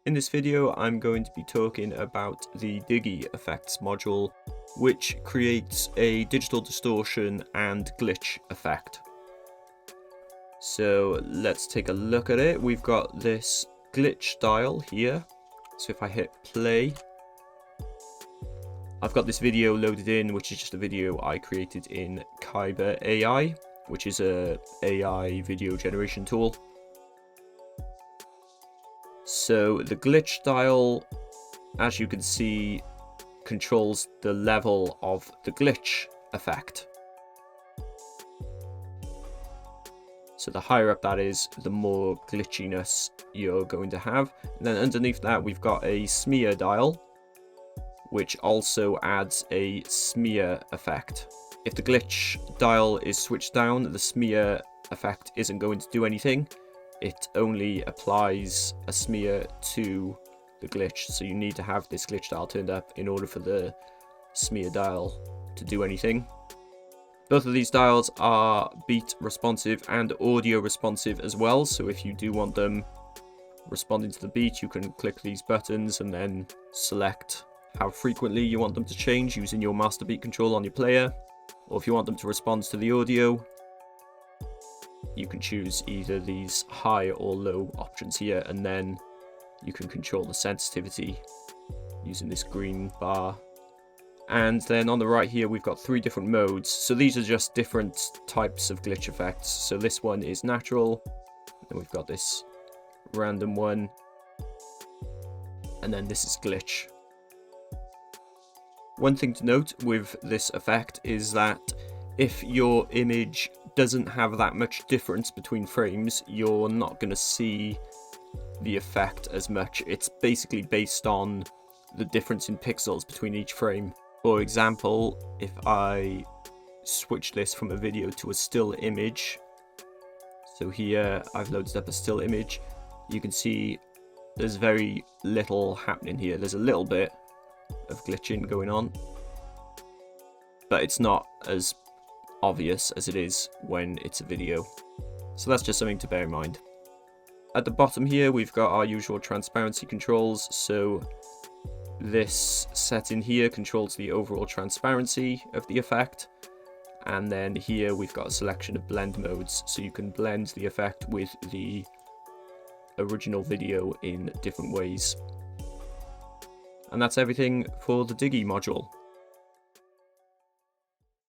In this video, I'm going to be talking about the Diggi FX module, which creates a digital distortion and glitch effect. So let's take a look at it. We've got this glitch dial here. So if I hit play, I've got this video loaded in, which is just a video I created in Kyber AI, which is a AI video generation tool. So the glitch dial, as you can see, controls the level of the glitch effect. So the higher up that is, the more glitchiness you're going to have. And then underneath that, we've got a smear dial, which also adds a smear effect. If the glitch dial is switched down, the smear effect isn't going to do anything. It only applies a smear to the glitch, so you need to have this glitch dial turned up in order for the smear dial to do anything. Both of these dials are beat responsive and audio responsive as well, so if you do want them responding to the beat, you can click these buttons and then select how frequently you want them to change using your master beat control on your player. Or if you want them to respond to the audio, you can choose either these high or low options here, and then you can control the sensitivity using this green bar. And then on the right here, we've got 3 different modes. So these are just different types of glitch effects. So this one is natural, and we've got this random one, and then this is glitch. One thing to note with this effect is that if your image doesn't have that much difference between frames, you're not going to see the effect as much. It's basically based on the difference in pixels between each frame. For example, if I switch this from a video to a still image, so here I've loaded up a still image, you can see there's very little happening here. There's a little bit of glitching going on, but it's not as obvious as it is when it's a video. So that's just something to bear in mind. At the bottom here, we've got our usual transparency controls. So this setting here controls the overall transparency of the effect. And then here we've got a selection of blend modes, so you can blend the effect with the original video in different ways. And that's everything for the Diggi module.